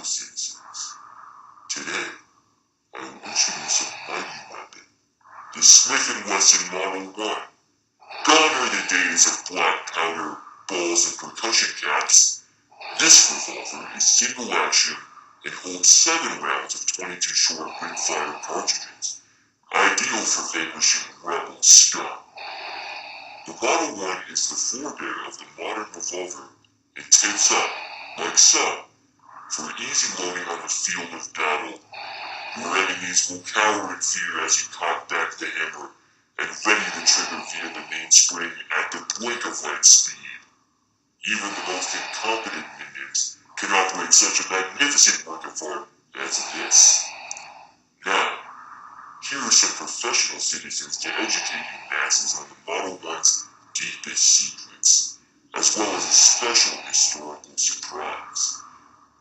citizens. Today, I will introduce a mighty weapon, the Smith Wesson Model 1. Gone are the days of black powder, balls, and percussion caps. This revolver is single action and holds 7 rounds of 22 short rimfire cartridges, ideal for vanquishing rebel scum. The Model 1 is the forebear of the modern revolver and tips up, like so, for easy loading on the field of battle. Your enemies will cower in fear as you cock back the hammer and ready the trigger via the mainspring at the blink of light speed. Even the most incompetent minions can operate such a magnificent work of art as this. Now, here are some professional citizens to educate you masses on the Model 1's deepest secrets, as well as a special historical surprise.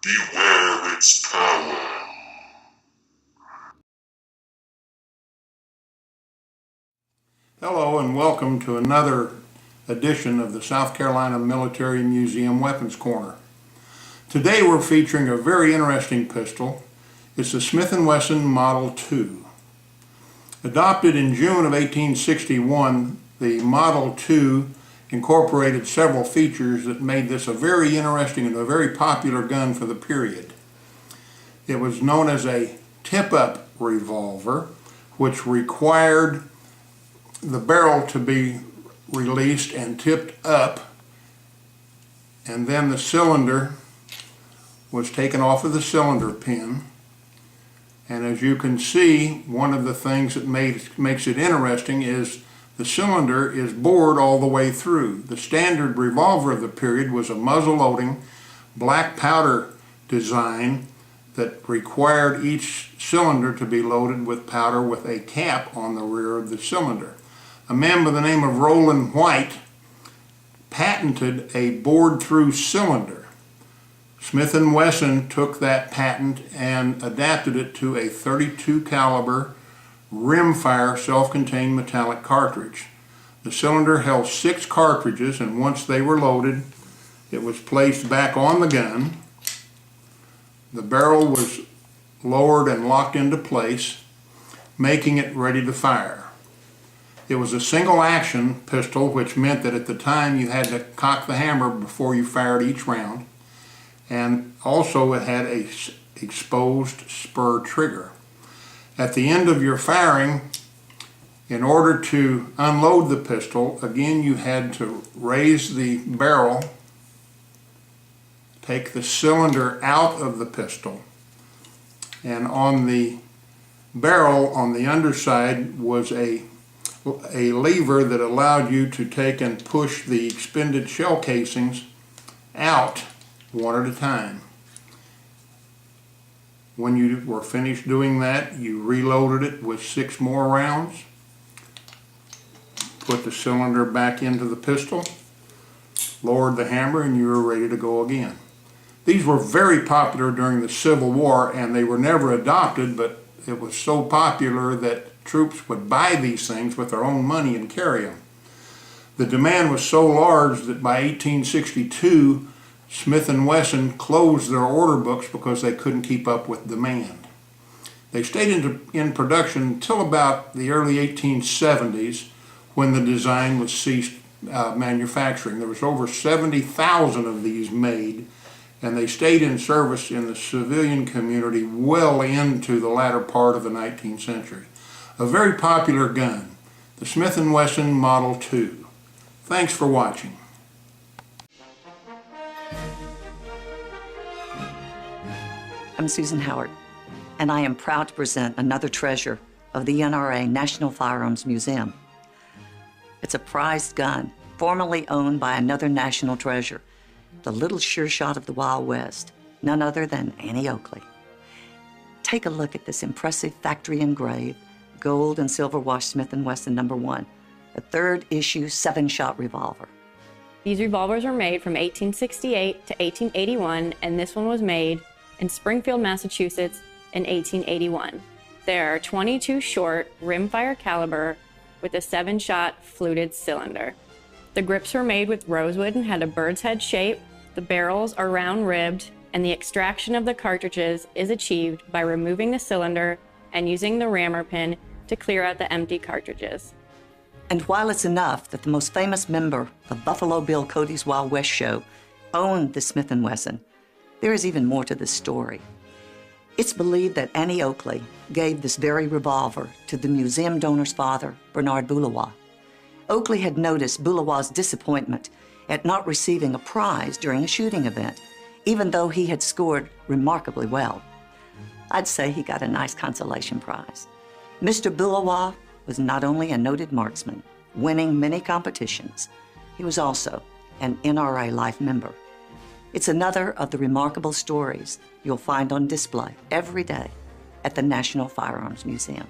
Beware its power! Hello and welcome to another edition of the South Carolina Military Museum Weapons Corner. Today we're featuring a very interesting pistol. It's the Smith Wesson Model 2. Adopted in June of 1861, the Model 2 incorporated several features that made this a very interesting and a very popular gun for the period. It was known as a tip-up revolver, which required the barrel to be released and tipped up, and then the cylinder was taken off of the cylinder pin. And as you can see, one of the things that makes it interesting is the cylinder is bored all the way through. The standard revolver of the period was a muzzle-loading black powder design that required each cylinder to be loaded with powder with a cap on the rear of the cylinder. A man by the name of Roland White patented a bored-through cylinder. Smith & Wesson took that patent and adapted it to a .32 caliber rimfire self-contained metallic cartridge. The cylinder held 6 cartridges, and once they were loaded, it was placed back on the gun. The barrel was lowered and locked into place, making it ready to fire. It was a single action pistol, which meant that at the time you had to cock the hammer before you fired each round, and also it had a exposed spur trigger. At the end of your firing, in order to unload the pistol, again you had to raise the barrel, take the cylinder out of the pistol, and on the barrel on the underside was a lever that allowed you to take and push the expended shell casings out one at a time. When you were finished doing that, you reloaded it with 6 more rounds, put the cylinder back into the pistol, lowered the hammer, and you were ready to go again. These were very popular during the Civil War, and they were never adopted, but it was so popular that troops would buy these things with their own money and carry them. The demand was so large that by 1862, Smith & Wesson closed their order books because they couldn't keep up with demand. They stayed in production until about the early 1870s, when the design was ceased manufacturing. There was over 70,000 of these made, and they stayed in service in the civilian community well into the latter part of the 19th century. A very popular gun, the Smith & Wesson Model 2. Thanks for watching. I'm Susan Howard, and I am proud to present another treasure of the NRA National Firearms Museum. It's a prized gun, formerly owned by another national treasure, the little sure shot of the Wild West, none other than Annie Oakley. Take a look at this impressive factory engraved gold and silver washed Smith & Wesson No. 1, a 3rd issue 7-shot revolver. These revolvers were made from 1868 to 1881, and this one was made in Springfield, Massachusetts in 1881. There are 22 short rimfire caliber with a 7-shot fluted cylinder. The grips were made with rosewood and had a bird's head shape. The barrels are round ribbed, and the extraction of the cartridges is achieved by removing the cylinder and using the rammer pin to clear out the empty cartridges. And while it's enough that the most famous member of Buffalo Bill Cody's Wild West show owned the Smith & Wesson, there is even more to this story. It's believed that Annie Oakley gave this very revolver to the museum donor's father, Bernard Boulawa. Oakley had noticed Boulawa's disappointment at not receiving a prize during a shooting event, even though he had scored remarkably well. I'd say he got a nice consolation prize. Mr. Boulawa was not only a noted marksman, winning many competitions, he was also an NRA Life member. It's another of the remarkable stories you'll find on display every day at the National Firearms Museum.